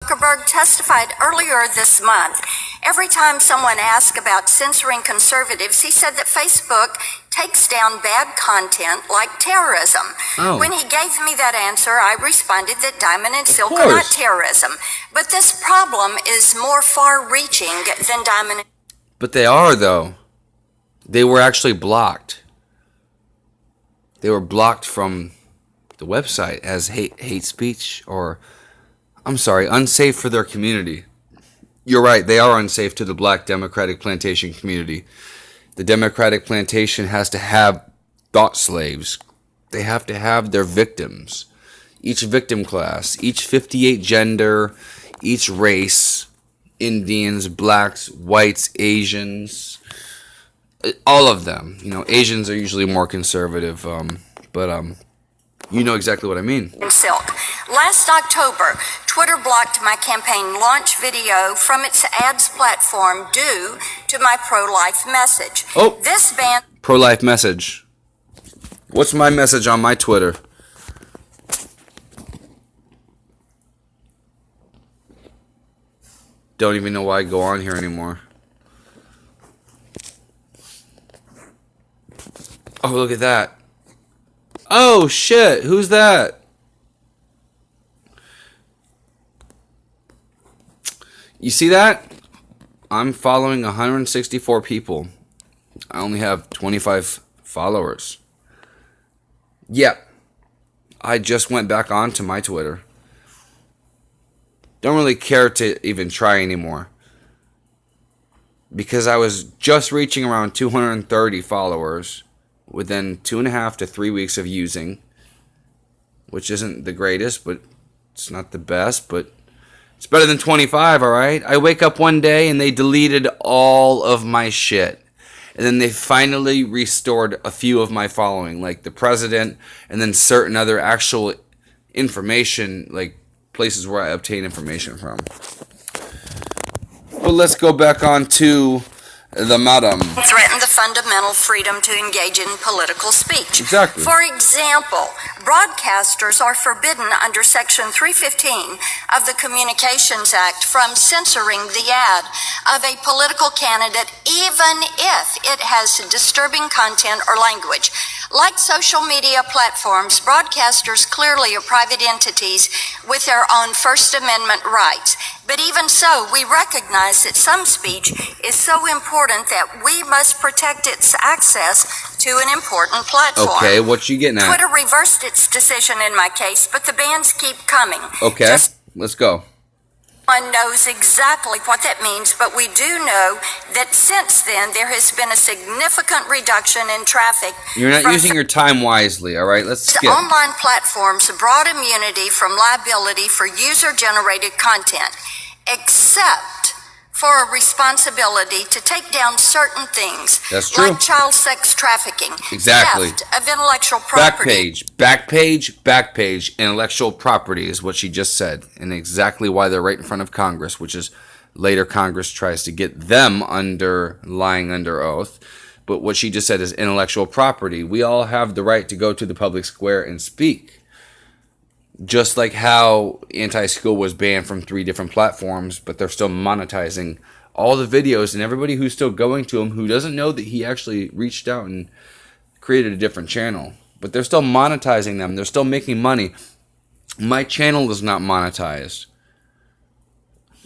Zuckerberg testified earlier this month. Every time someone asked about censoring conservatives, he said that Facebook takes down bad content like terrorism. Oh. When he gave me that answer, I responded that diamond and silk are not terrorism. But this problem is more far-reaching than diamond. But they are, though. They were actually blocked. They were blocked from the website as hate speech, or, I'm sorry, unsafe for their community. You're right, they are unsafe to the Black Democratic Plantation community. The Democratic Plantation has to have thought slaves. They have to have their victims. Each victim class, each 58 gender, each race, Indians, blacks, whites, Asians, all of them. You know, Asians are usually more conservative, but you know exactly what I mean. Silk. Last October, Twitter blocked my campaign launch video from its ads platform due to my pro-life message. Oh, this ban. Pro-life message. What's my message on my Twitter? Don't even know why I go on here anymore. Oh, look at that. Oh, shit. Who's that? You see that? I'm following 164 people. I only have 25 followers. Yep. I just went back onto my Twitter. Don't really care to even try anymore. Because I was just reaching around 230 followers within 2.5 to 3 weeks of using. Which isn't the greatest, but it's not the best, but it's better than 25, alright? I wake up one day and they deleted all of my shit. And then they finally restored a few of my following, like the president, and then certain other actual information, like places where I obtain information from. But let's go back on to the madam. Threaten the fundamental freedom to engage in political speech. Exactly. For example, broadcasters are forbidden under Section 315 of the Communications Act from censoring the ad of a political candidate, even if it has disturbing content or language. Like social media platforms, broadcasters clearly are private entities with their own First Amendment rights. But even so, we recognize that some speech is so important that we must protect its access to an important platform. Okay, what you getting at? Twitter reversed its decision in my case, but the bans keep coming. Okay, let's go. One knows exactly what that means, but we do know that since then there has been a significant reduction in traffic. You're not using your time wisely, all right? Let's skip. Online platforms broad immunity from liability for user-generated content, except for a responsibility to take down certain things. That's true. Like child sex trafficking, exactly. theft of intellectual property. Back page, intellectual property is what she just said, and exactly why they're right in front of Congress, which is later Congress tries to get them lying under oath. But what she just said is intellectual property. We all have the right to go to the public square and speak. Just like how anti-school was banned from 3 different platforms, but they're still monetizing all the videos, and everybody who's still going to him who doesn't know that he actually reached out and created a different channel. But they're still monetizing them. They're still making money. My channel is not monetized.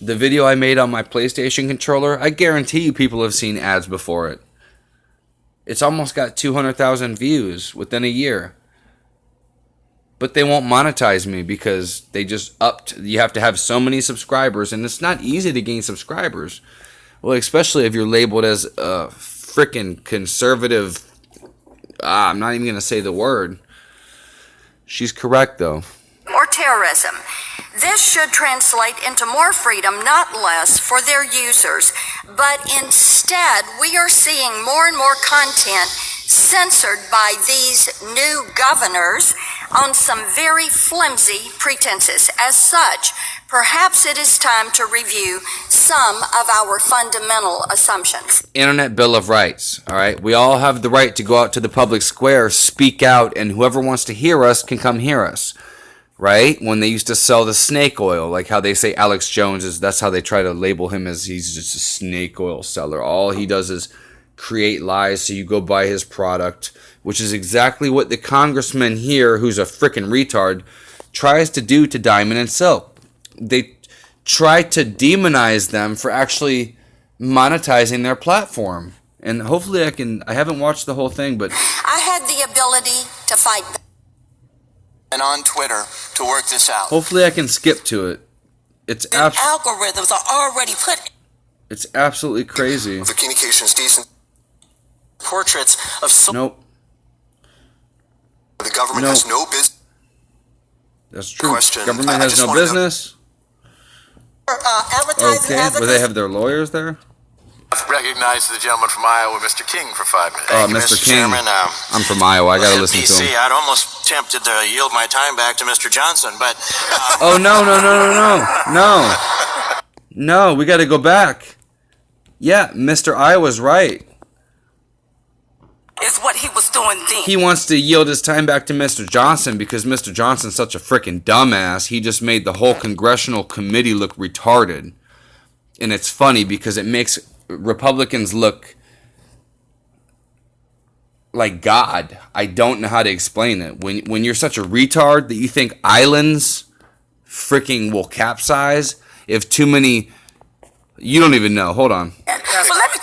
The video I made on my PlayStation controller, I guarantee you people have seen ads before it. It's almost got 200,000 views within a year. But they won't monetize me because they just upped. You have to have so many subscribers, and it's not easy to gain subscribers. Well, especially if you're labeled as a freaking conservative. I'm not even going to say the word. She's correct, though. Or terrorism. This should translate into more freedom, not less, for their users. But instead, we are seeing more and more content censored by these new governors on some very flimsy pretenses. As such, perhaps it is time to review some of our fundamental assumptions. Internet Bill of Rights, all right? We all have the right to go out to the public square, speak out, and whoever wants to hear us can come hear us. right? When they used to sell the snake oil, like how they say Alex Jones is, that's how they try to label him, as he's just a snake oil seller. All he does is create lies so you go buy his product, which is exactly what the congressman here, who's a freaking retard, tries to do to Diamond and Silk. They try to demonize them for actually monetizing their platform. And hopefully I haven't watched the whole thing, but I had the ability to fight and on Twitter to work this out. hopefully I can skip to it. It's Algorithms are already put. It's absolutely crazy. The communications decent portraits of so. Nope. The government has no business. That's true. Question. Government I has just no wanna know- business. Advertising Okay, but they have their lawyers there. Recognize the gentleman from Iowa, Mr. King, for 5 minutes. Oh, Thank you, Mr. Mr. King. Chairman. I'm from Iowa. I gotta listen to PC, him. I'd almost tempted to yield my time back to Mr. Johnson, but Oh no! We gotta go back. Yeah, Mr. Iowa's right. it's what he was doing then. He wants to yield his time back to Mr. Johnson because Mr. Johnson's such a freaking dumbass. He just made the whole congressional committee look retarded. And it's funny because it makes Republicans look like God. I don't know how to explain it. When you're such a retard that you think islands freaking will capsize if too many... You don't even know. Hold on. But let me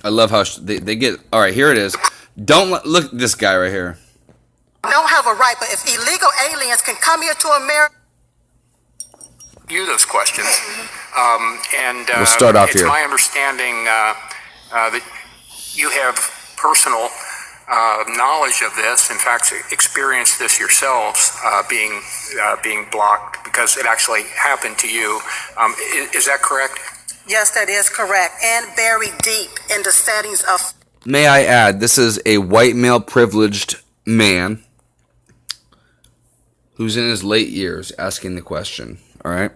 I love how they get... All right, here it is. Look at this guy right here. Don't have a right, but if illegal aliens can come here to America. You those questions, and We'll start off it's here. my understanding that you have personal knowledge of this. In fact, experienced this yourselves, being blocked because it actually happened to you. Is that correct? Yes, that is correct. And buried deep in the settings of. May I add, this is a white male privileged man who's in his late years asking the question, all right?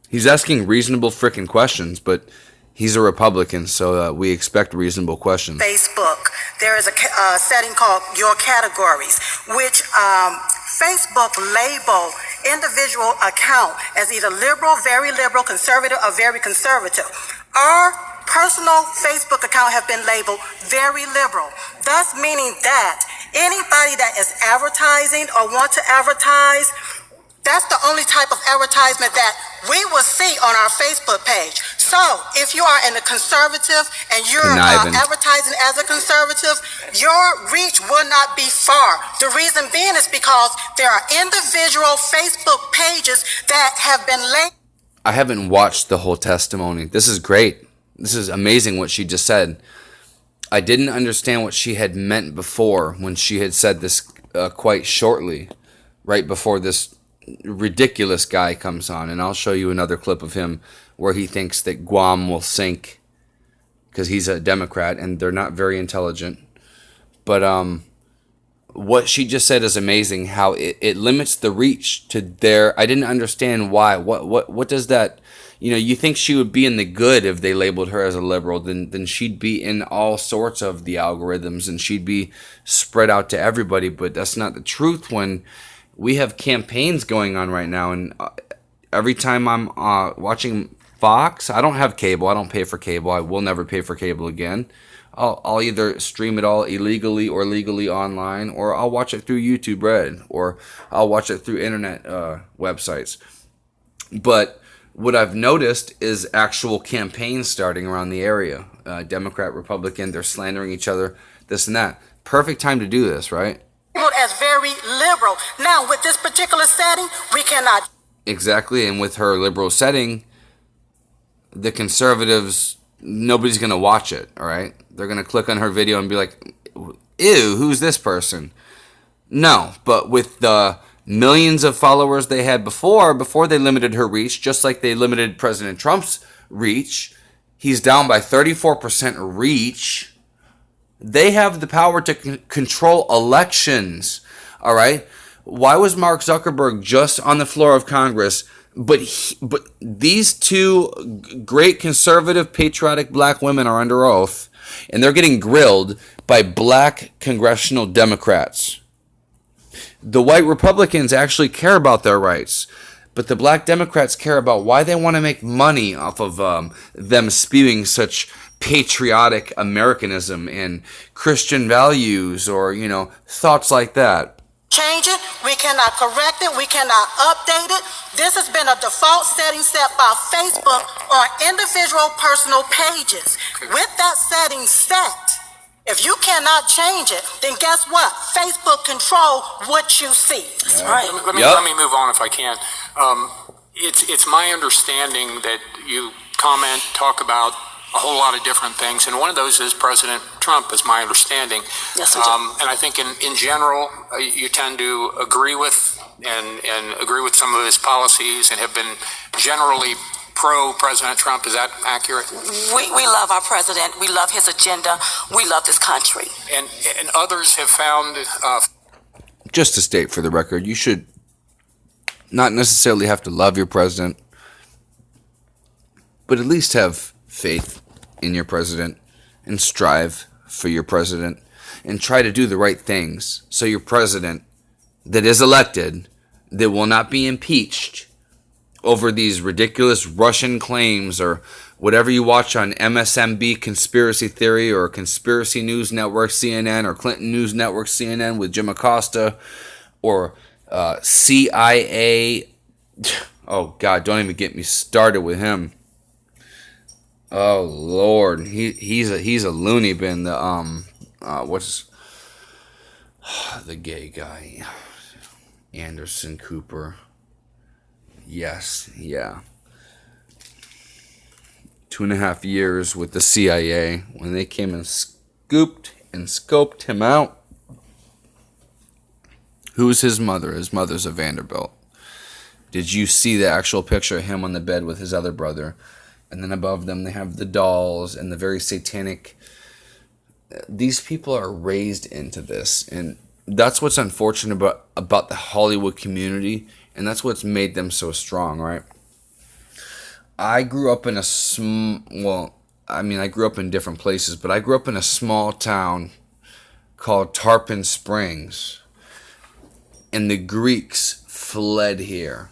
He's asking reasonable freaking questions, but he's a Republican, so we expect reasonable questions. Facebook. There is a setting called Your Categories, which Facebook label individual account as either liberal, very liberal, conservative, or very conservative. Our personal Facebook account have been labeled very liberal, thus meaning that anybody that is advertising or want to advertise, that's the only type of advertisement that we will see on our Facebook page. So if you are in a conservative and you're Conniving. advertising as a conservative, your reach will not be far. The reason being is because there are individual Facebook pages that have been labeled. I haven't watched the whole testimony. This is great. This is amazing what she just said. I didn't understand what she had meant before when she had said this quite shortly, right before this ridiculous guy comes on. And I'll show you another clip of him where he thinks that Guam will sink because he's a Democrat and they're not very intelligent. But what she just said is amazing, how it limits the reach to their... I didn't understand why. What does that... You know, you think she would be in the good if they labeled her as a liberal, then she'd be in all sorts of the algorithms and she'd be spread out to everybody. But that's not the truth when we have campaigns going on right now. And every time I'm watching Fox, I don't have cable. I don't pay for cable. I will never pay for cable again. I'll either stream it all illegally or legally online, or I'll watch it through YouTube Red, or I'll watch it through internet websites. But what I've noticed is actual campaigns starting around the area. Democrat, Republican, they're slandering each other, this and that. Perfect time to do this, right? As very liberal. Now, with this particular setting, we cannot. Exactly, and with her liberal setting, the conservatives, nobody's going to watch it, all right? They're going to click on her video and be like, ew, who's this person? No, but with the millions of followers they had before they limited her reach, just like they limited President Trump's reach, he's down by 34% reach. They have the power to control elections, all right? Why was Mark Zuckerberg just on the floor of Congress, but these two great conservative, patriotic black women are under oath, and they're getting grilled by black congressional Democrats. The white Republicans actually care about their rights, but the black Democrats care about why they want to make money off of them spewing such patriotic Americanism and Christian values, or, thoughts like that. Change it, we cannot correct it, we cannot update it. This has been a default setting set by Facebook on individual personal pages. With that setting set, if you cannot change it, then guess what? Facebook control what you see. That's right. Let me move on if I can. It's my understanding that you talk about a whole lot of different things, and one of those is President Trump, is my understanding. Yes, we do. And I think in general, you tend to agree with and agree with some of his policies and have been generally pro-President Trump. Is that accurate? We love our president. We love his agenda. We love this country. And others have found... Just to state for the record, you should not necessarily have to love your president, but at least have faith in your president and strive for your president and try to do the right things so your president that is elected, that will not be impeached over these ridiculous Russian claims or whatever you watch on MSNBC Conspiracy Theory or Conspiracy News Network CNN or Clinton News Network CNN with Jim Acosta or CIA. Oh God, don't even get me started with him. Oh Lord, he's a loony bin. What's the gay guy? Anderson Cooper. Yes, yeah. 2.5 years with the CIA when they came and scooped and scoped him out. Who's his mother? His mother's a Vanderbilt. Did you see the actual picture of him on the bed with his other brother? And then above them, they have the dolls and the very satanic. These people are raised into this. And that's what's unfortunate about the Hollywood community. And that's what's made them so strong, right? I grew up in I grew up in different places, but I grew up in a small town called Tarpon Springs. And the Greeks fled here.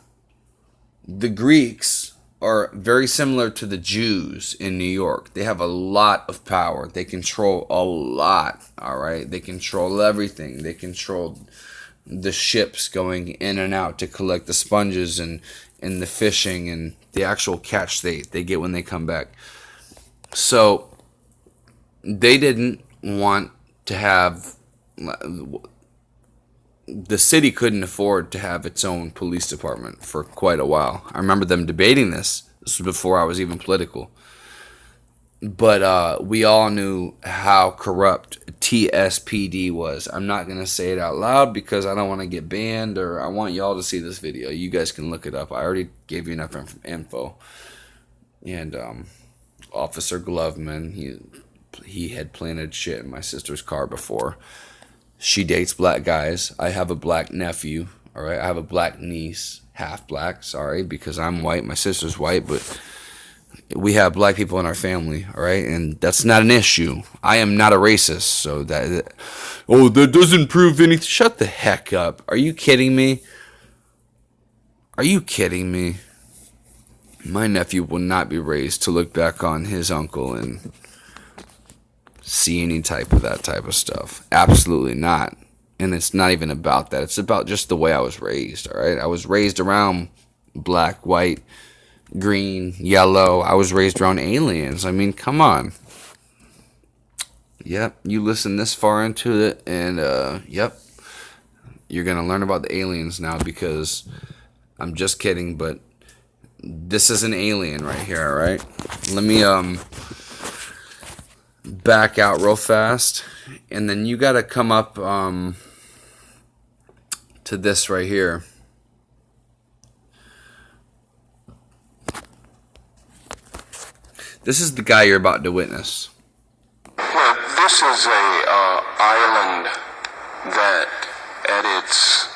The Greeks are very similar to the Jews in New York. They have a lot of power. They control a lot, all right? They control everything. They control the ships going in and out to collect the sponges and the fishing and the actual catch they get when they come back. So they didn't want to have... The city couldn't afford to have its own police department for quite a while. I remember them debating this. This was before I was even political. But we all knew how corrupt TSPD was. I'm not going to say it out loud because I don't want to get banned, or I want y'all to see this video. You guys can look it up. I already gave you enough info. And Officer Gloveman, he had planted shit in my sister's car before. She dates black guys. I have a black nephew, all right? I have a black niece, half black, sorry, because I'm white. My sister's white, but we have black people in our family, all right? And that's not an issue. I am not a racist, so that doesn't prove anything. Shut the heck up. Are you kidding me? Are you kidding me? My nephew will not be raised to look back on his uncle and see any type of that type of stuff. Absolutely not. And it's not even about that. It's about just the way I was raised, all right? I was raised around black, white, green, yellow. I was raised around aliens. I mean, come on. Yep, you listen this far into it, and yep, you're going to learn about the aliens now, because I'm just kidding, but this is an alien right here, all right? Let me back out real fast, and then you got to come up to this right here. This is the guy you're about to witness. Well, this is a island that at its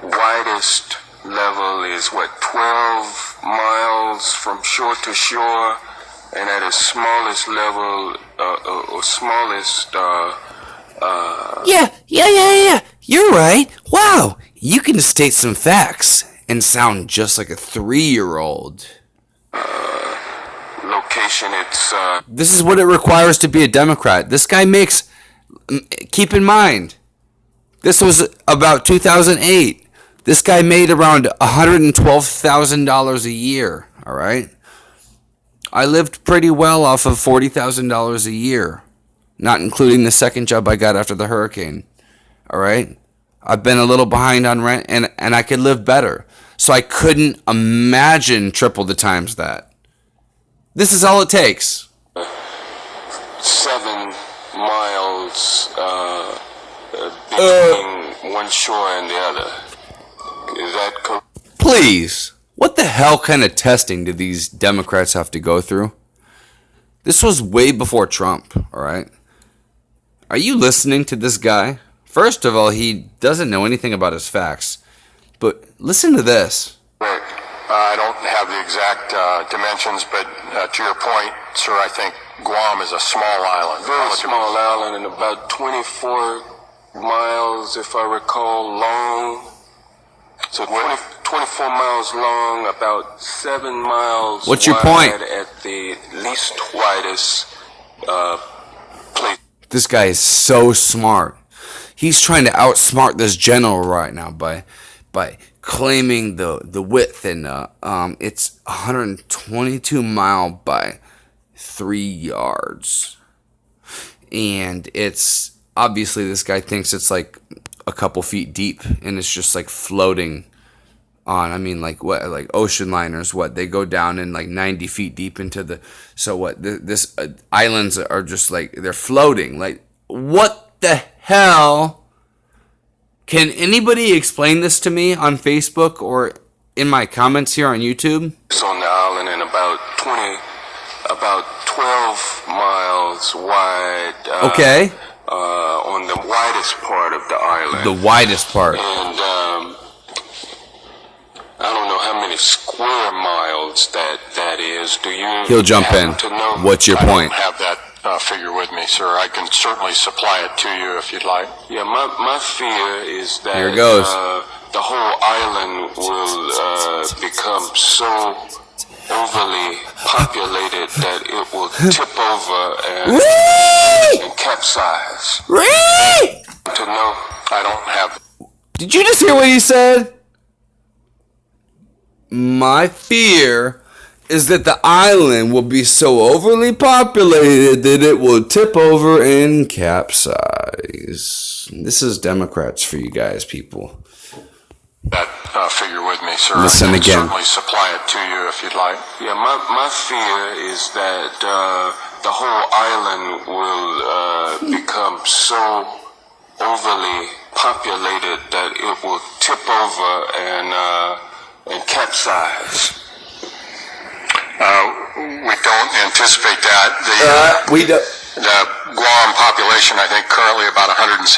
widest level is 12 miles from shore to shore, and at its smallest level, You're right. Wow, you can state some facts and sound just like a 3-year-old. Location, it's This is what it requires to be a Democrat. This guy makes, keep in mind, this was about 2008. This guy made around $112,000 a year, all right? I lived pretty well off of $40,000 a year, not including the second job I got after the hurricane, all right? I've been a little behind on rent, and I could live better. So I couldn't imagine triple the times that. This is all it takes. 7 miles between one shore and the other. Is that correct? Please, what the hell kind of testing do these Democrats have to go through? This was way before Trump, all right? Are you listening to this guy? First of all, he doesn't know anything about his facts. But listen to this. I don't have the exact dimensions, but to your point, sir, I think Guam is a small island. Very small island and about 24 miles, if I recall, long. So 24 miles long, about 7 miles What's your wide point? at the least widest place. This guy is so smart. He's trying to outsmart this general right now by claiming the width, and it's 122 mile by 3 yards, and it's obviously this guy thinks it's like a couple feet deep, and it's just like floating on. I mean, like what, like ocean liners? What, they go down in like 90 feet deep into the. So what? This islands are just like they're floating. Like what the hell? Can anybody explain this to me on Facebook or in my comments here on YouTube? It's on the island and about 12 miles wide. Okay. On the widest part of the island. The widest part. And I don't know how many square miles that is. Do you? He'll jump in. happen to know? What's your point? I don't have that figure with me, sir. I can certainly supply it to you if you'd like. Yeah, my fear is that Here it goes. The whole island will become so overly populated that it will tip over and capsize. To know, I don't have. Did you just hear what he said? My fear is that the island will be so overly populated that it will tip over and capsize. This is Democrats for you guys, people. That figure with me, sir. Listen I can again. certainly supply it to you if you'd like. yeah, my fear is that the whole island will become so overly populated that it will tip over and capsize. We don't anticipate that. We do. The Guam population, I think, currently about 175,000,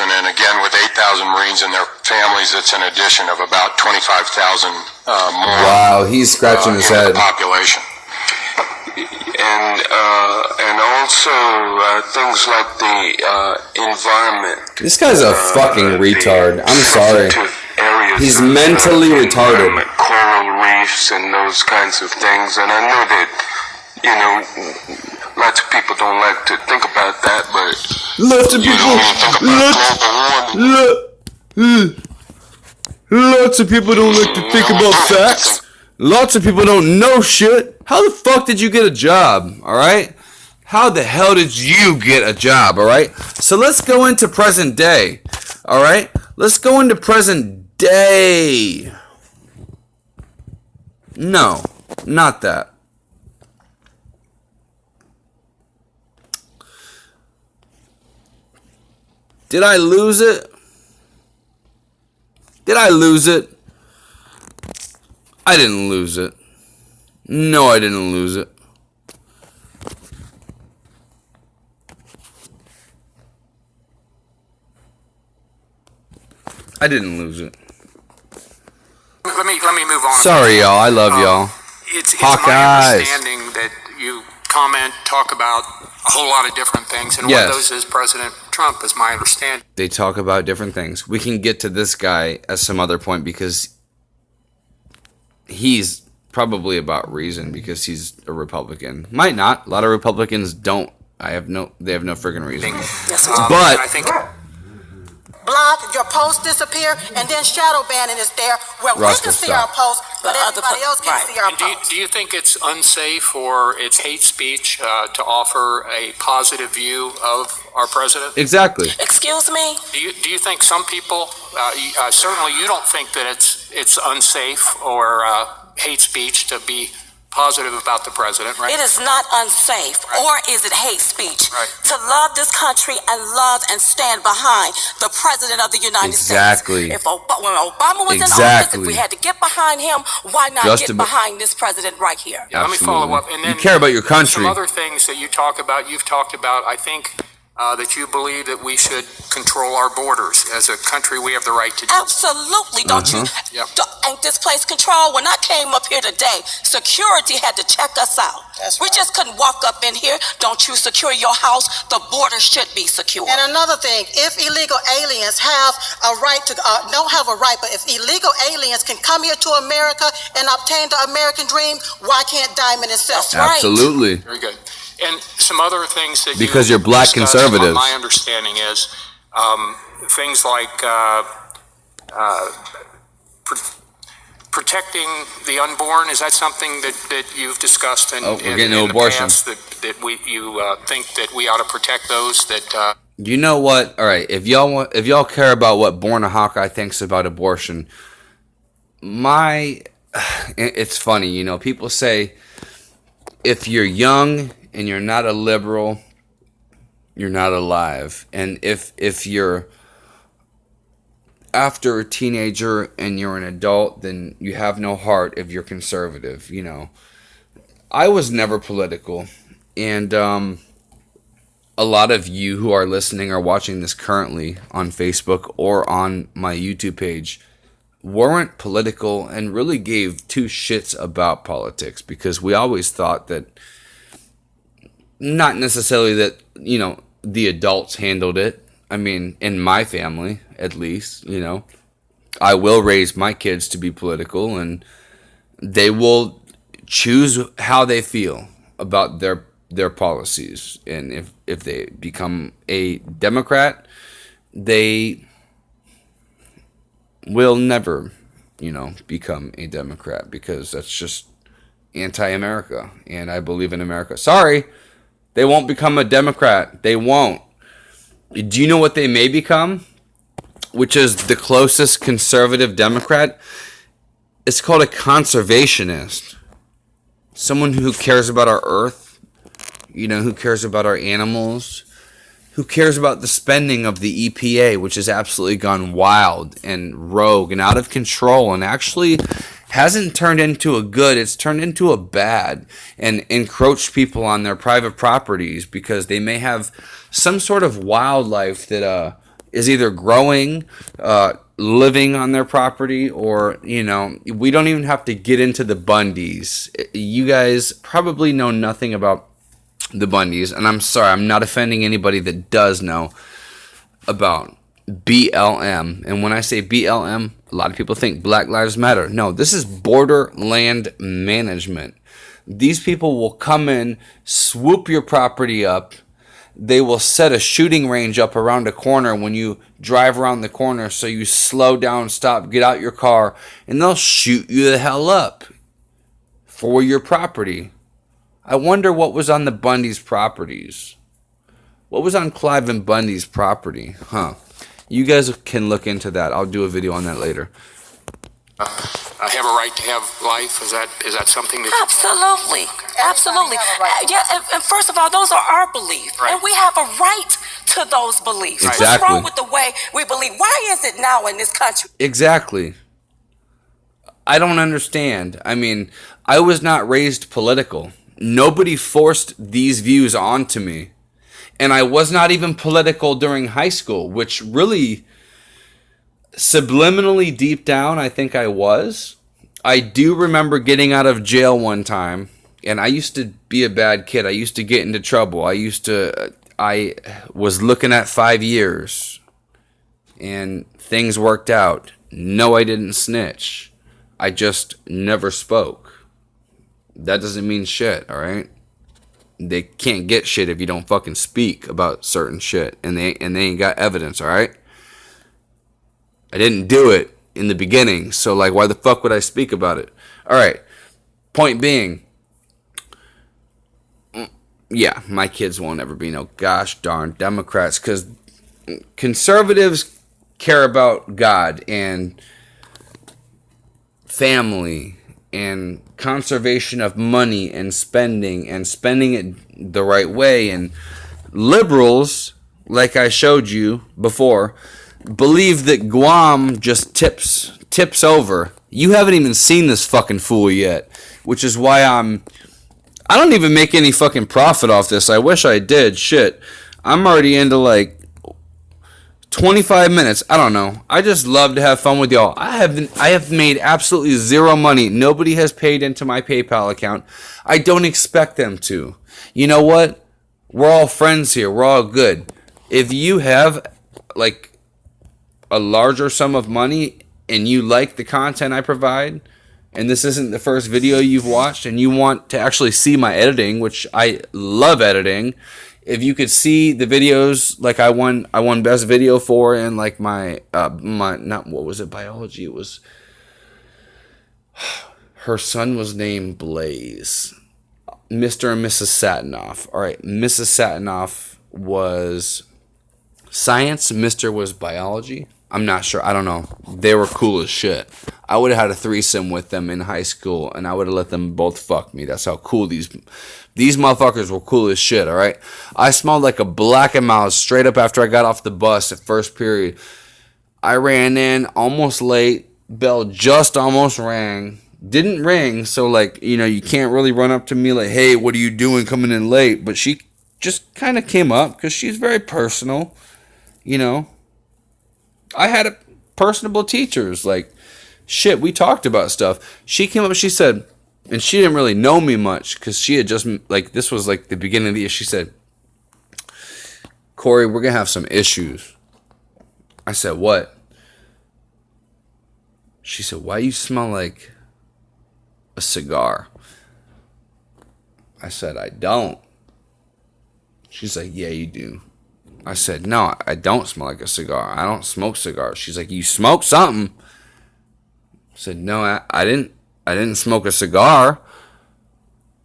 and again, with 8,000 Marines and their families, it's an addition of about 25,000 more. Wow, he's scratching his in head. the population. And also things like the environment. This guy's a fucking retard. I'm sorry. Areas He's of, mentally retarded. Coral reefs and those kinds of things. And I know that, lots of people don't like to think about that, but Lots of people. Lots of people don't like to think about facts. Lots of people don't know shit. How the fuck did you get a job? All right. How the hell did you get a job? All right. So let's go into present day. All right. Let's go into present day. No, not that. Did I lose it? Did I lose it? I didn't lose it. No, I didn't lose it. I didn't lose it. Let me move on. Sorry, y'all. I love y'all. It's Hawkeyes. my understanding that you comment, talk about a whole lot of different things, and Yes. one of those is President Trump, is my understanding. They talk about different things. We can get to this guy at some other point because he's probably about reason because he's a Republican. Might not. A lot of Republicans don't. They have no friggin' reason. But I think Block, your posts disappear, and then shadow banning is there where we Roscoe, can see stop. our posts, but everybody else can't see our And posts. do you think it's unsafe or it's hate speech to offer a positive view of our president? exactly. Excuse me? Do you think some people, certainly you don't think that it's unsafe or hate speech to be positive about the president, right? It is not unsafe, or is it hate speech? Right. To love this country and love and stand behind the president of the United Exactly. States. When Obama was in office, Exactly. if we had to get behind him, why not Just get about- behind this president right here? Let me follow up. And You then care about your country. some other things that you've talked about, I think that you believe that we should control our borders. As a country, we have the right to do that. Absolutely, don't you? Yep. Ain't this place controlled? When I came up here today, security had to check us out. That's We right. just couldn't walk up in here. Don't you secure your house? The border should be secure. And another thing, if illegal aliens have a right to, don't have a right, but if illegal aliens can come here to America and obtain the American dream, why can't Diamond and Silk? That's right. Absolutely. Very good. And some other things that Because you you're black discussed, conservatives. My understanding is things like protecting the unborn. Is that something that you've discussed in, Oh, we're in, getting to in the abortion. past? That you think that we ought to protect those that. You know what? All right, if y'all care about what Borna Hawkeye thinks about abortion, it's funny, you know, people say if you're young and you're not a liberal, you're not alive. And if you're after a teenager and you're an adult, then you have no heart if you're conservative, you know. I was never political, and a lot of you who are listening or watching this currently on Facebook or on my YouTube page weren't political and really gave two shits about politics, because we always thought that, not necessarily that, you know, the adults handled it. I mean, in my family, at least, you know, I will raise my kids to be political, and they will choose how they feel about their policies. And if they become a Democrat, they will never, you know, become a Democrat, because that's just anti-America, and I believe in America. Sorry, they won't become a Democrat. They won't. Do you know what they may become? Which is the closest conservative Democrat? It's called a conservationist. Someone who cares about our earth, you know, who cares about our animals, who cares about the spending of the EPA, which has absolutely gone wild and rogue and out of control, and actually hasn't turned into a good, it's turned into a bad, and encroached people on their private properties because they may have some sort of wildlife that is either growing, living on their property, or, you know, we don't even have to get into the Bundys. You guys probably know nothing about the Bundys, and I'm sorry, I'm not offending anybody that does know about BLM. And when I say BLM, a lot of people think Black Lives Matter. No, this is borderland management. These people will come in, swoop your property up. They will set a shooting range up around a corner when you drive around the corner, so you slow down, stop, get out your car, and they'll shoot you the hell up for your property. I wonder what was on the Bundy's properties. What was on Clive and Bundy's property? Huh. You guys can look into that. I'll do a video on that later. Have a right to have life. Is that something that Absolutely. Absolutely. have a right to Yeah, and first of all, those are our beliefs. Right. And we have a right to those beliefs. Exactly. What's wrong with the way we believe? Why is it now in this country? Exactly. I don't understand. I mean, I was not raised political. Nobody forced these views onto me. And I was not even political during high school, which really, subliminally deep down, I think I was. I do remember getting out of jail one time, and I used to be a bad kid. I used to get into trouble. I was looking at 5 years and things worked out. No, I didn't snitch. I just never spoke. That doesn't mean shit, alright? They can't get shit if you don't fucking speak about certain shit, and they ain't got evidence, alright? I didn't do it in the beginning, so like why the fuck would I speak about it? Alright. Point being, yeah, my kids won't ever be no gosh darn Democrats, because conservatives care about God and family and conservation of money and spending it the right way. And liberals, like I showed you before, believe that Guam just tips over. You haven't even seen this fucking fool yet, which is why I don't even make any fucking profit off this. I wish I did. Shit. I'm already into like 25 minutes. I don't know. I just love to have fun with y'all. I have made absolutely zero money. Nobody has paid into my PayPal account. I don't expect them to. You know what? We're all friends here. We're all good. If you have like a larger sum of money and you like the content I provide, and this isn't the first video you've watched, and you want to actually see my editing, which I love editing, if you could see the videos, like I won best video for, and like my not, what was it, biology, it was, her son was named Blaze, Mr. and Mrs. Satinoff. All right, Mrs. Satinoff was science, Mr. was biology. I'm not sure. I don't know. They were cool as shit. I would have had a threesome with them in high school, and I would have let them both fuck me. That's how cool these motherfuckers were. Cool as shit, all right? I smelled like a black and mild straight up after I got off the bus at first period. I ran in almost late. Bell just almost rang. Didn't ring, so like, you know, you can't really run up to me like, hey, what are you doing coming in late? But she just kind of came up because she's very personal, you know. I had personable teachers, like, shit, we talked about stuff. She came up, she said, and she didn't really know me much, because she had just, like, this was, like, the beginning of the year. She said, Corey, we're going to have some issues. I said, what? She said, why you smell like a cigar? I said, I don't. She's like, yeah, you do. I said, no, I don't smell like a cigar. I don't smoke cigars. She's like, you smoke something. I said, no, I didn't smoke a cigar.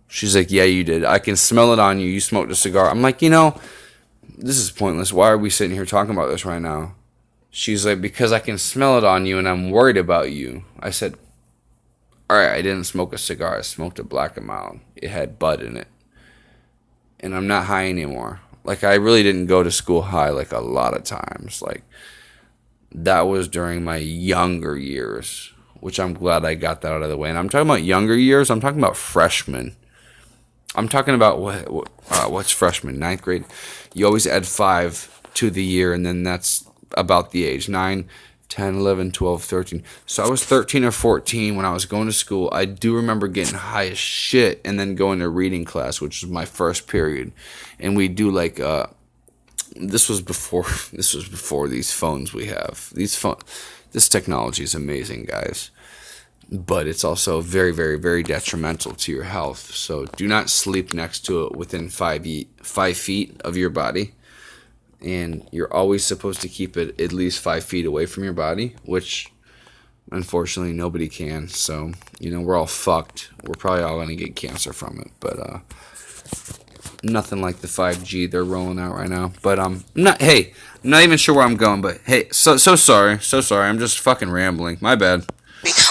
She's like, yeah, you did. I can smell it on you. You smoked a cigar. I'm like, you know, this is pointless. Why are we sitting here talking about this right now? She's like, because I can smell it on you and I'm worried about you. I said, all right, I didn't smoke a cigar. I smoked a black and mild. It had bud in it. And I'm not high anymore. Like, I really didn't go to school high, like, a lot of times. Like, that was during my younger years, which I'm glad I got that out of the way. And I'm talking about younger years. I'm talking about freshmen. I'm talking about, what's freshman? 9th grade? You always add 5 to the year, and then that's about the age. 9, 10, 11, 12, 13. So I was 13 or 14 when I was going to school. I do remember getting high as shit and then going to reading class, which was my first period. And we do like, this was before these phones we have. This technology is amazing, guys. But it's also very, very, very detrimental to your health. So do not sleep next to it within 5 feet of your body. And you're always supposed to keep it at least 5 feet away from your body, which unfortunately nobody can. So, you know, we're all fucked. We're probably all going to get cancer from it. But nothing like the 5G they're rolling out right now. But I'm not even sure where I'm going. But hey, so sorry. I'm just fucking rambling. My bad.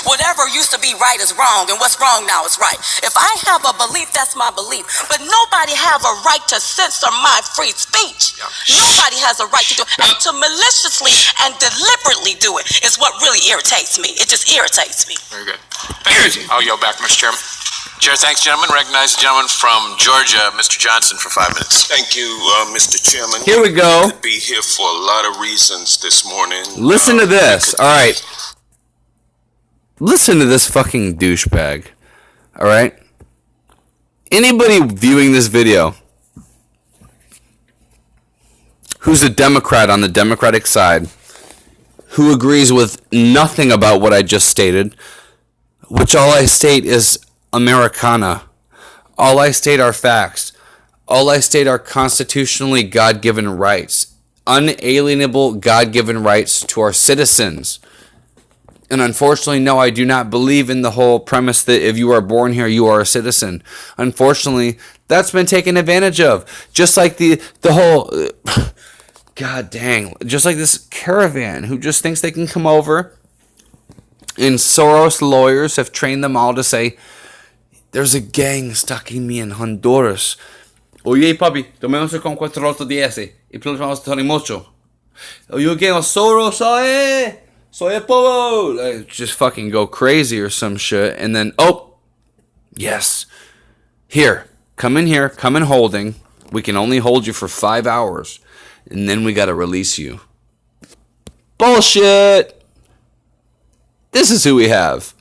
Whatever used to be right is wrong, and what's wrong now is right. If I have a belief, that's my belief. But nobody have a right to censor my free speech. Nobody has a right to do it. And to maliciously and deliberately do it is what really irritates me. It just irritates me. Very good. Thank you. I'll yield back, Mr. Chairman. Chair, thanks, gentlemen. Recognize the gentleman from Georgia, Mr. Johnson, for 5 minutes. Thank you, Mr. Chairman. Here we go. To be here for a lot of reasons this morning. Listen to this. All right. Listen to this fucking douchebag. All right? Anybody viewing this video, who's a Democrat on the Democratic side, who agrees with nothing about what I just stated, which all I state is Americana. All I state are facts. All I state are constitutionally God-given rights, unalienable God-given rights to our citizens. And unfortunately, no, I do not believe in the whole premise that if you are born here, you are a citizen. Unfortunately, that's been taken advantage of. Just like the whole, God dang, just like this caravan who just thinks they can come over. And Soros lawyers have trained them all to say, there's a gang stalking me in Honduras. Oye, papi, tomemos con 410 y vamos a mucho. You gang of Soros, oye. Soy povo, like, just fucking go crazy or some shit, and then yes, here, come in holding. We can only hold you for 5 hours, and then we gotta release you. Bullshit. This is who we have.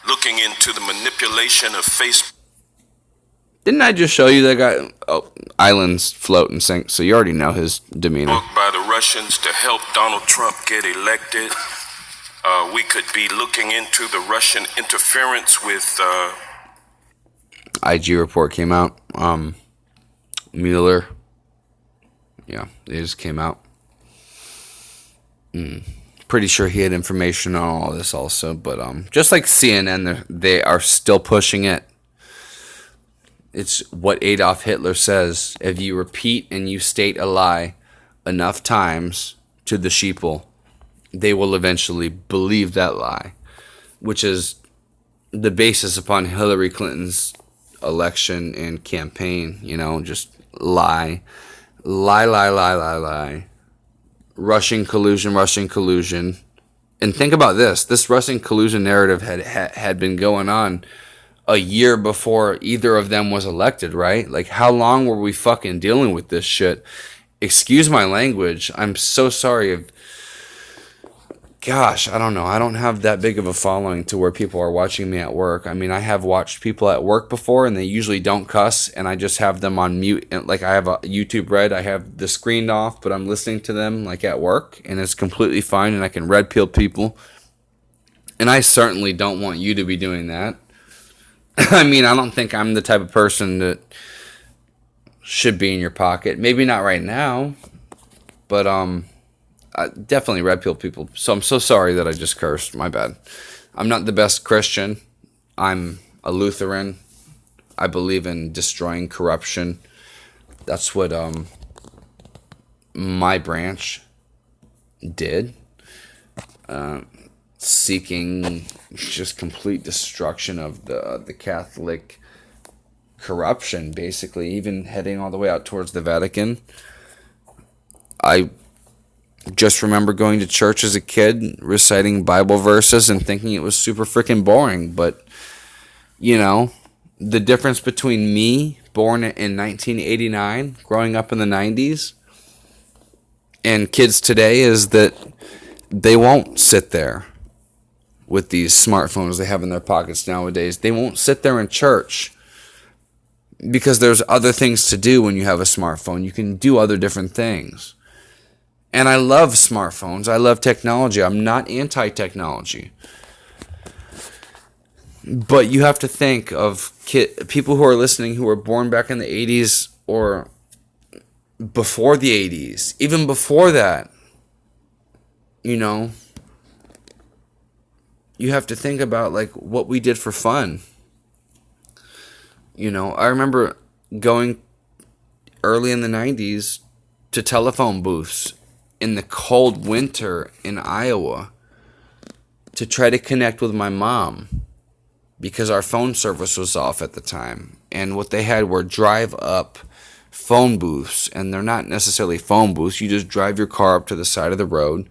Looking into the manipulation of Facebook. Didn't I just show you that guy? Oh, islands float and sink, so you already know his demeanor. By the Russians to help Donald Trump get elected. We could be looking into the Russian interference with... IG report came out. Mueller. Yeah, it just came out. Pretty sure he had information on all this also, but just like CNN, they are still pushing it. It's what Adolf Hitler says. If you repeat and you state a lie enough times to the sheeple, they will eventually believe that lie, which is the basis upon Hillary Clinton's election and campaign. You know, just lie. Russian collusion. And think about this. This Russian collusion narrative had been going on a year before either of them was elected, right? Like, how long were we fucking dealing with this shit? Excuse my language. I'm so sorry. Gosh, I don't know. I don't have that big of a following to where people are watching me at work. I mean, I have watched people at work before, and they usually don't cuss, and I just have them on mute. Like, I have a YouTube Red. I have the screen off, but I'm listening to them, like, at work, and it's completely fine, and I can red pill people. And I certainly don't want you to be doing that. I mean, I don't think I'm the type of person that should be in your pocket. Maybe not right now, but I definitely red pill people. So I'm so sorry that I just cursed. My bad. I'm not the best Christian. I'm a Lutheran. I believe in destroying corruption. That's what my branch did. Seeking just complete destruction of the Catholic corruption, basically, even heading all the way out towards the Vatican. I just remember going to church as a kid, reciting Bible verses and thinking it was super freaking boring. But, you know, the difference between me, born in 1989, growing up in the 90s, and kids today is that they won't sit there with these smartphones they have in their pockets nowadays. They won't sit there in church because there's other things to do when you have a smartphone. You can do other different things. And I love smartphones. I love technology. I'm not anti-technology. But you have to think of people who are listening who were born back in the 80s or before the 80s. Even before that, you know, you have to think about, like, what we did for fun. You know, I remember going early in the 90s to telephone booths in the cold winter in Iowa to try to connect with my mom because our phone service was off at the time. And what they had were drive-up phone booths, and they're not necessarily phone booths. You just drive your car up to the side of the road.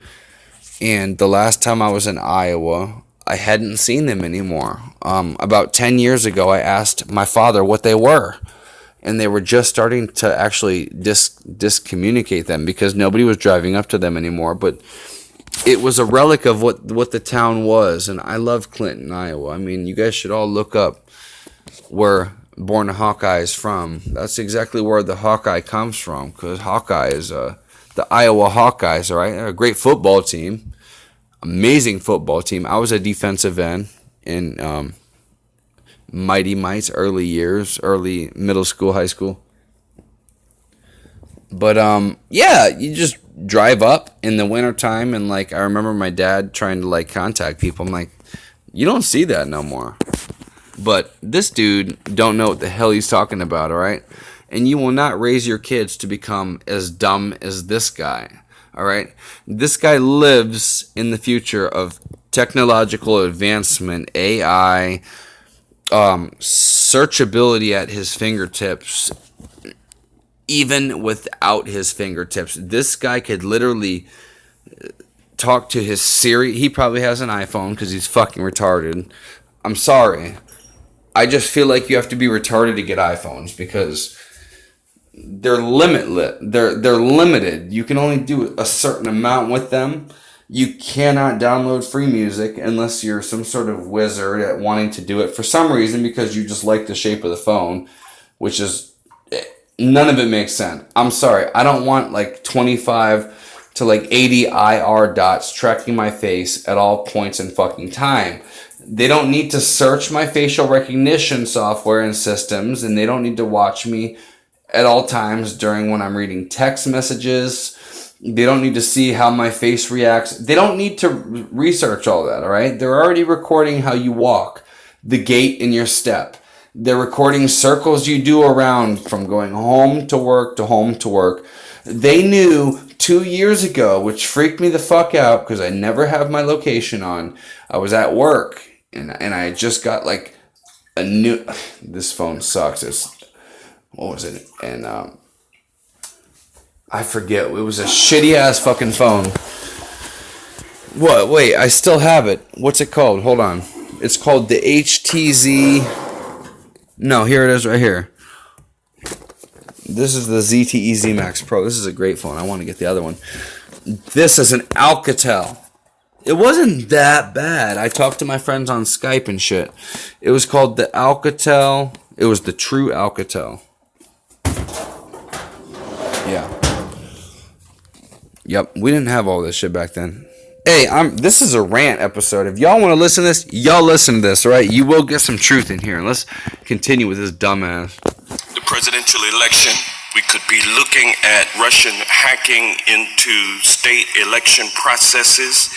And the last time I was in Iowa, I hadn't seen them anymore. About 10 years ago, I asked my father what they were. And they were just starting to actually discommunicate them because nobody was driving up to them anymore. But it was a relic of what the town was. And I love Clinton, Iowa. I mean, you guys should all look up where Born a Hawkeye is from. That's exactly where the Hawkeye comes from, because Hawkeye is the Iowa Hawkeyes, all right? They're a great football team, amazing football team. I was a defensive end in Mighty Mites, early years, early middle school, high school. But yeah, you just drive up in the wintertime, and like I remember my dad trying to like contact people. I'm like, you don't see that no more. But this dude don't know what the hell he's talking about, all right? And you will not raise your kids to become as dumb as this guy, all right? This guy lives in the future of technological advancement, AI, searchability at his fingertips, even without his fingertips. This guy could literally talk to his Siri. He probably has an iPhone because he's fucking retarded. I'm sorry. I just feel like you have to be retarded to get iPhones because they're limitless. They're limited. You can only do a certain amount with them. You cannot download free music unless you're some sort of wizard at wanting to do it for some reason because you just like the shape of the phone, which is none of it makes sense. I'm sorry. I don't want like 25 to like 80 IR dots tracking my face at all points in fucking time. They don't need to search my facial recognition software and systems, and they don't need to watch me at all times during when I'm reading text messages. They don't need to see how my face reacts. They don't need to research all that, all right? They're already recording how you walk, the gait in your step. They're recording circles you do around from going home to work to home to work. They knew 2 years ago, which freaked me the fuck out because I never have my location on. I was at work. And I just got like a new. This phone sucks. What was it? And I forget. It was a shitty ass fucking phone. What? Wait, I still have it. What's it called? Hold on. It's called the HTZ. No, here it is right here. This is the ZTE Z Max Pro. This is a great phone. I want to get the other one. This is an Alcatel. It wasn't that bad. I talked to my friends on Skype and shit. It was called the Alcatel. It was the true Alcatel. Yeah. Yep. We didn't have all this shit back then. Hey, this is a rant episode. If y'all want to listen to this, y'all listen to this, all right? You will get some truth in here. Let's continue with this dumbass. The presidential election, we could be looking at Russian hacking into state election processes.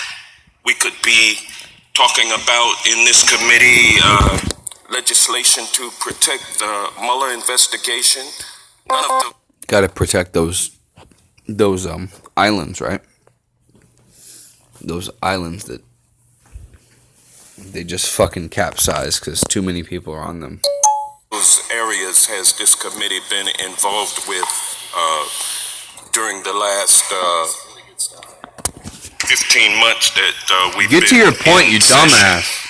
We could be talking about in this committee legislation to protect the Mueller investigation. None of the Got to protect those islands, right? Those islands that they just fucking capsize because too many people are on them. those areas has this committee been involved with during the last 15 months that we've been Get to your point, you dumbass.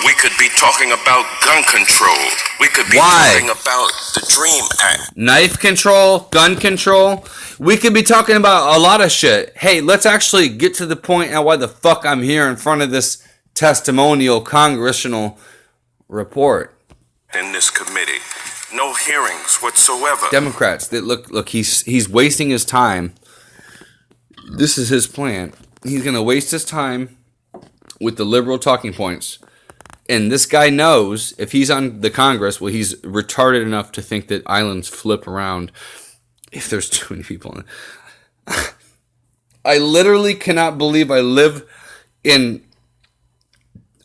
We could be talking about gun control. We could be talking about the DREAM Act. Knife control, gun control. We could be talking about a lot of shit. Hey, let's actually get to the point at why the fuck I'm here in front of this testimonial congressional report. In this committee, no hearings whatsoever. Democrats, that look, he's wasting his time. This is his plan. He's gonna waste his time with the liberal talking points. And this guy knows if he's on the Congress, well, he's retarded enough to think that islands flip around if there's too many people in it. I literally cannot believe I live in,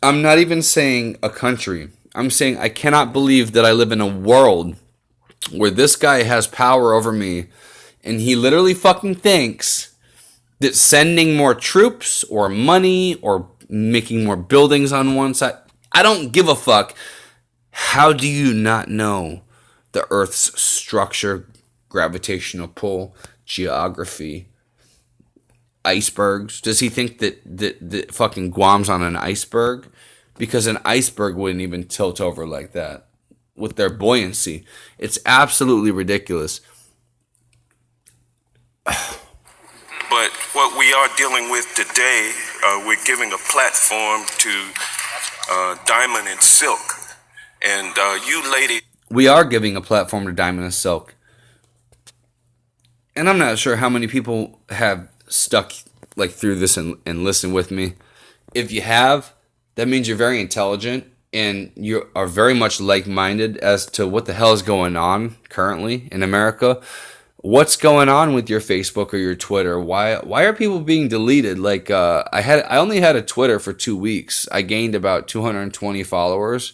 I'm not even saying a country. I'm saying I cannot believe that I live in a world where this guy has power over me and he literally fucking thinks that sending more troops or money or making more buildings on one side, I don't give a fuck. How do you not know the Earth's structure, gravitational pull, geography, icebergs? Does he think that fucking Guam's on an iceberg? Because an iceberg wouldn't even tilt over like that with their buoyancy. It's absolutely ridiculous. But what we are dealing with today, we're giving a platform to Diamond and Silk. And you ladies... we are giving a platform to Diamond and Silk. And I'm not sure how many people have stuck like through this and listened with me. If you have, that means you're very intelligent and you are very much like-minded as to what the hell is going on currently in America. What's going on with your Facebook or your Twitter? Why are people being deleted? Like I only had a Twitter for 2 weeks. I gained about 220 followers,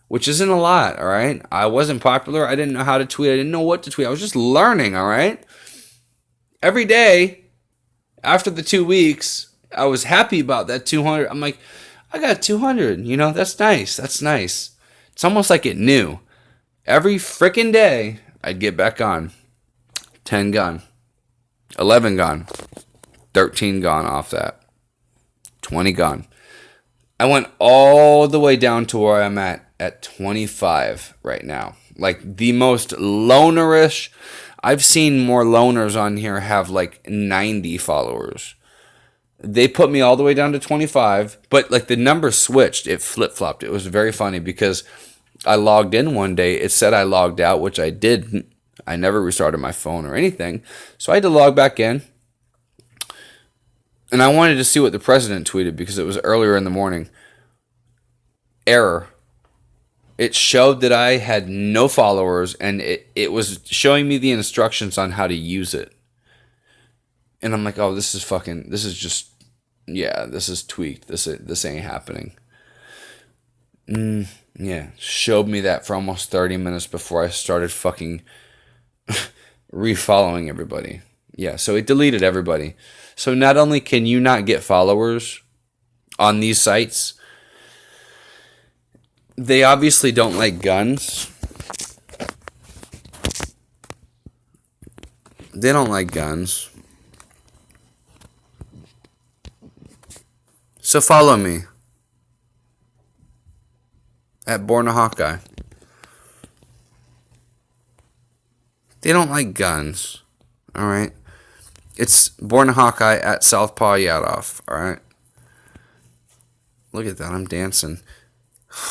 which isn't a lot, all right? I wasn't popular. I didn't know how to tweet. I didn't know what to tweet. I was just learning, all right? Every day after the 2 weeks, I was happy about that 200. I'm like, I got 200. You know, that's nice. That's nice. It's almost like it knew. Every freaking day, I'd get back on. 10 gone. 11 gone. 13 gone off that. 20 gone. I went all the way down to where I'm at 25 right now. Like the most lonerish. I've seen more loners on here have like 90 followers. They put me all the way down to 25, but like the number switched. It flip-flopped. It was very funny because I logged in one day. It said I logged out, which I didn't. I never restarted my phone or anything. So I had to log back in. And I wanted to see what the president tweeted because it was earlier in the morning. Error. It showed that I had no followers, and it was showing me the instructions on how to use it. And I'm like, oh, this is tweaked. This ain't happening. Yeah, showed me that for almost 30 minutes before I started fucking refollowing everybody. Yeah, so it deleted everybody. So not only can you not get followers on these sites, they obviously don't like guns. They don't like guns. So follow me at Born a Hawkeye. They don't like guns. Alright? It's Born a Hawkeye at Southpaw Yadoff. Alright? Look at that. I'm dancing.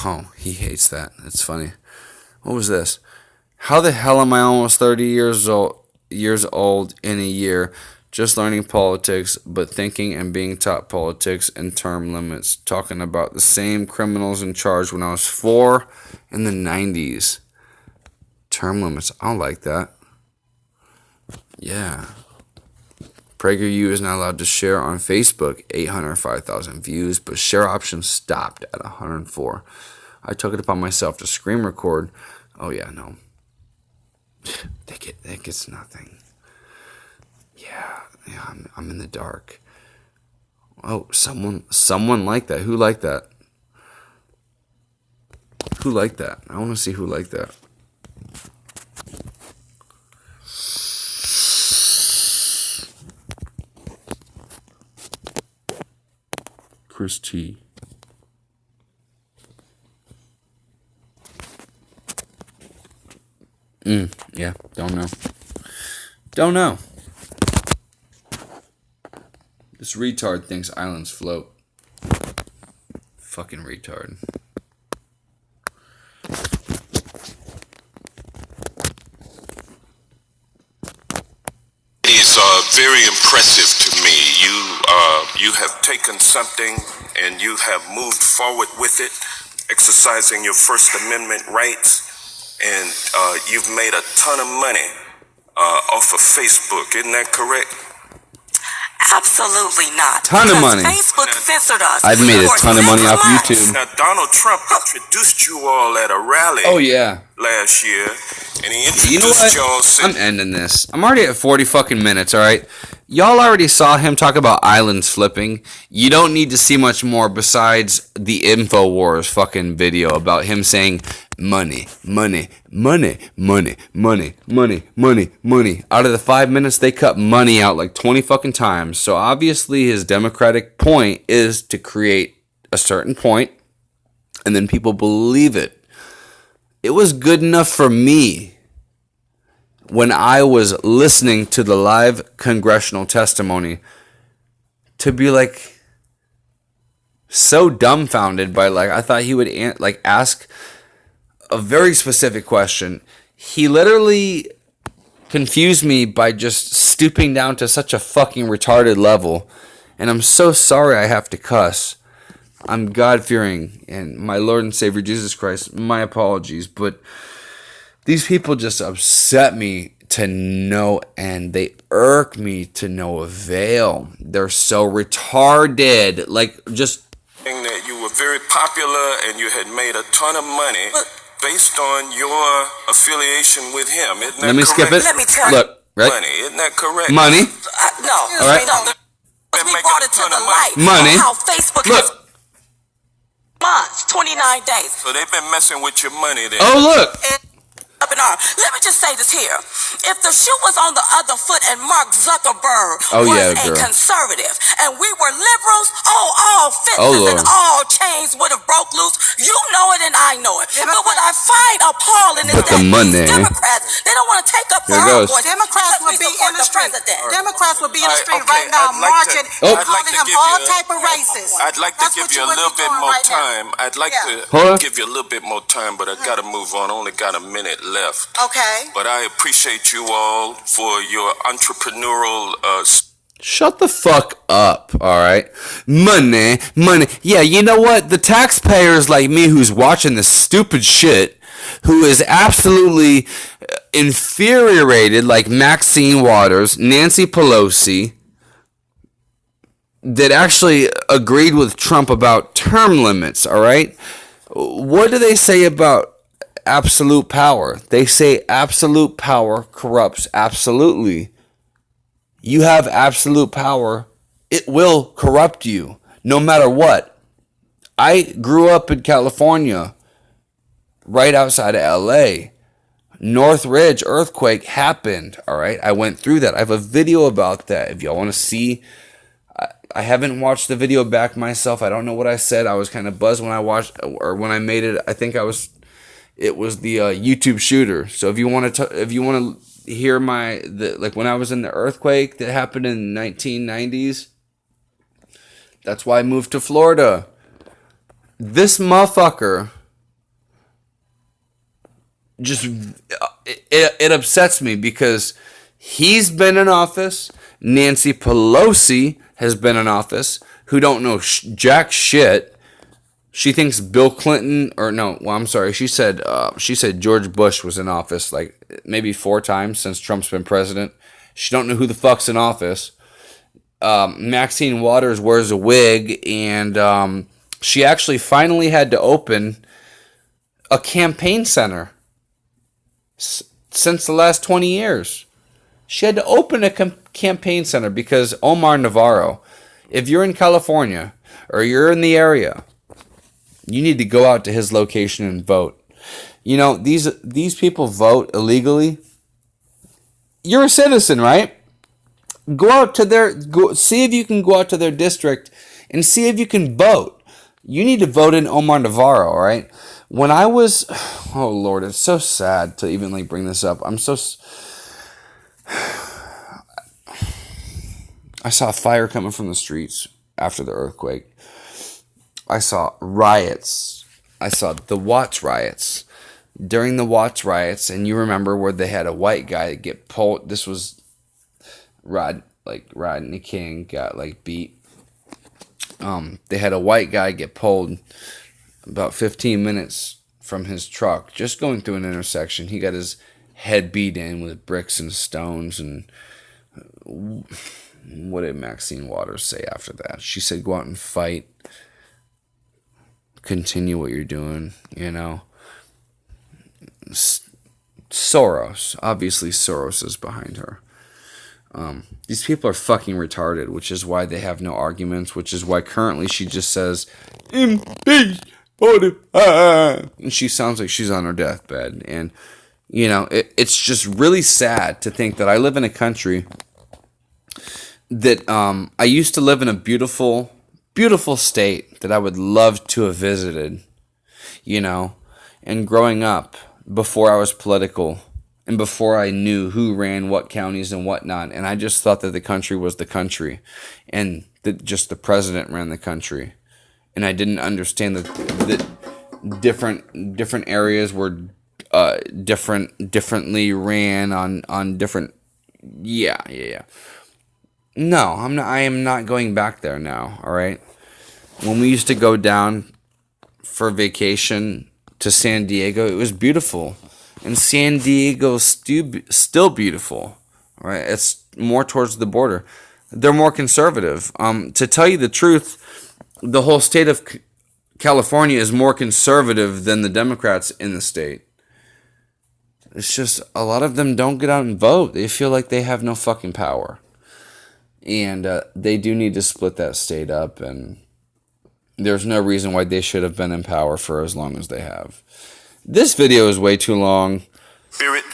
Oh, he hates that. It's funny. What was this? How the hell am I almost 30 years old in a year just learning politics, but thinking and being taught politics and term limits, talking about the same criminals in charge when I was 4 in the 90s. Term limits. I don't like that. Yeah. PragerU is not allowed to share on Facebook. 805,000 views, but share option stopped at 104. I took it upon myself to screen record. Oh yeah, no. That gets nothing. Yeah, I'm in the dark. Oh, someone liked that. Who liked that? Who liked that? I want to see who liked that. Chris T. Yeah, don't know. This retard thinks islands float. Fucking retard. Is very impressive to me. You have taken something and you have moved forward with it, exercising your First Amendment rights, and you've made a ton of money off of Facebook. Isn't that correct? Absolutely not. Ton of money. Facebook censored us. I've made a ton of money off YouTube. Now, Donald Trump introduced you all at a rally Oh yeah. last year, and he introduced You know what? y'all saying, I'm ending this. I'm already at 40 fucking minutes, alright? Y'all already saw him talk about islands flipping. You don't need to see much more besides the InfoWars fucking video about him saying money, money, money, money, money, money, money, money. Out of the 5 minutes, they cut money out like 20 fucking times. So obviously his democratic point is to create a certain point and then people believe it. It was good enough for me when I was listening to the live congressional testimony to be like so dumbfounded by like I thought he would like ask a very specific question. He literally confused me by just stooping down to such a fucking retarded level. And I'm so sorry I have to cuss. I'm God-fearing, and my Lord and Savior Jesus Christ, my apologies, but these people just upset me to no end. They irk me to no avail. They're so retarded. Like, just... That you were very popular and you had made a ton of money based on your affiliation with him. Isn't that Let me correct? skip it. Let me tell you. Look, right? Money, isn't that correct? Money. No. All right. No. We brought it to the light. Money. How Facebook Look. has months, 29 days. So they've been messing with your money then. Oh, look. Up in arm. Let me just say this here. If the shoe was on the other foot and Mark Zuckerberg was a girl. conservative and we were liberals, all fences and all chains would have broke loose. You know it and I know it. But what I find appalling is Put that the money. these Democrats, they don't want to take up for There our goes. voice. Democrats would be in the street. Democrats would be in the street right now marching, Oh. calling him all type of racist. I'd like to That's give what you a would be little bit doing more right now. time. I'd like Hold on. to give you a little bit more time, but I gotta move on. I only got a minute left. Okay. But I appreciate you all for your entrepreneurial Shut the fuck up, alright? Money. Yeah, you know what? The taxpayers like me who's watching this stupid shit, who is absolutely infuriated like Maxine Waters, Nancy Pelosi, that actually agreed with Trump about term limits, alright? What do they say about absolute power? They say absolute power corrupts absolutely. You have absolute power, it will corrupt you, no matter what. I grew up in California, right outside of LA. Northridge earthquake happened, all right? I went through that. I have a video about that. If y'all want to see, I haven't watched the video back myself. I don't know what I said. I was kind of buzzed when I watched, or when I made it. I think it was the YouTube shooter. So if you want to hear like when I was in the earthquake that happened in the 1990s, that's why I moved to Florida. This motherfucker just it upsets me because he's been in office. Nancy Pelosi has been in office, who don't know jack shit. She thinks Bill Clinton, or no, well, I'm sorry. She said George Bush was in office like maybe 4 times since Trump's been president. She don't know who the fuck's in office. Maxine Waters wears a wig, and she actually finally had to open a campaign center since the last 20 years. She had to open a campaign center because Omar Navarro, if you're in California or you're in the area, you need to go out to his location and vote. You know, these people vote illegally. You're a citizen, right? Go out to see if you can go out to their district and see if you can vote. You need to vote in Omar Navarro, all right? When I was, oh Lord, it's so sad to even like bring this up. I saw fire coming from the streets after the earthquake. I saw riots. I saw the Watts riots. During the Watts riots, and you remember where they had a white guy get pulled. This was Rodney King got like beat. They had a white guy get pulled about 15 minutes from his truck, just going through an intersection. He got his head beat in with bricks and stones. And what did Maxine Waters say after that? She said, go out and fight. Continue what you're doing, you know. Soros. Obviously, Soros is behind her. These people are fucking retarded, which is why they have no arguments, which is why currently she just says, impeach, and she sounds like she's on her deathbed. And, you know, it's just really sad to think that I live in a country that I used to live in a beautiful, beautiful state that I would love to have visited, you know, and growing up before I was political and before I knew who ran what counties and whatnot, and I just thought that the country was the country and that just the president ran the country, and I didn't understand that different areas were differently ran on different. Yeah. No, I am not going back there now. All right. When we used to go down for vacation to San Diego, it was beautiful, and San Diego's still beautiful. All right. It's more towards the border. They're more conservative. To tell you the truth, the whole state of California is more conservative than the Democrats in the state. It's just a lot of them don't get out and vote. They feel like they have no fucking power. And they do need to split that state up, and there's no reason why they should have been in power for as long as they have. This video is way too long. Spirit.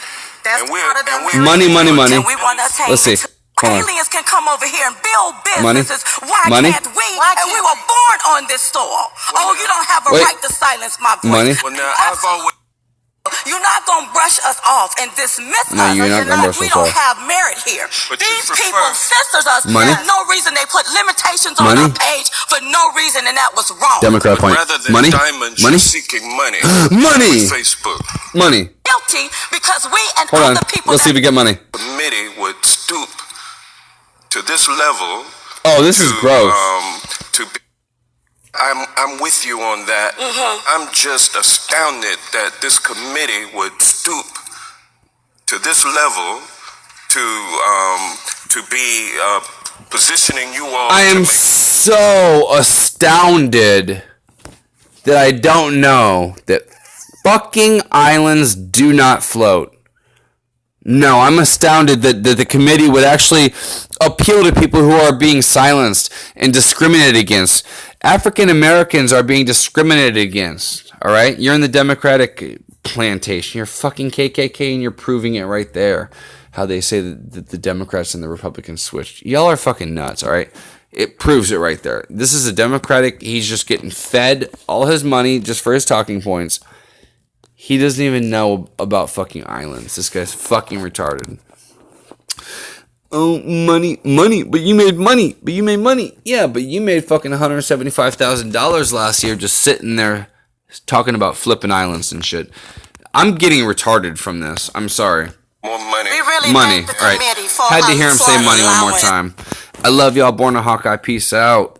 That's And part of the Money. And we want to take Let's see. Hold on. aliens can come over here and build Money. businesses. Why Money. can't we? And we were born on this soil. Oh, you don't have a Wait. right to silence my voice. Money. Well, now, I've always... You're not going to brush us off and dismiss No, us. you're not gonna brush We us don't off. have merit here. But you These prefer- people censors us. Money. There's no reason they put limitations on Money. our page for no reason, and that was wrong. Democrat point. Rather than Money. diamonds, Money. you're seeking money. Money. With Facebook. Money. Guilty because we and Hold on. other people Let's see if we get money. Committee would stoop to this level. Oh, this is gross. To be, I'm with you on that. I'm just astounded that this committee would stoop to this level to be positioning you all. I am so astounded that I don't know that fucking islands do not float. No, I'm astounded that the committee would actually appeal to people who are being silenced and discriminated against. African Americans are being discriminated against. All right? You're in the Democratic plantation. You're fucking KKK, and you're proving it right there. How they say that the Democrats and the Republicans switched. Y'all are fucking nuts, all right? It proves it right there. This is a Democratic. He's just getting fed all his money just for his talking points. He doesn't even know about fucking islands. This guy's fucking retarded. Oh, money, but you made money. Yeah, but you made fucking $175,000 last year just sitting there talking about flipping islands and shit. I'm getting retarded from this. I'm sorry. More money. We really Money, thank the all right. committee for Had to hear him say money one more allowing- time. I love y'all. Born a Hawkeye. Peace out.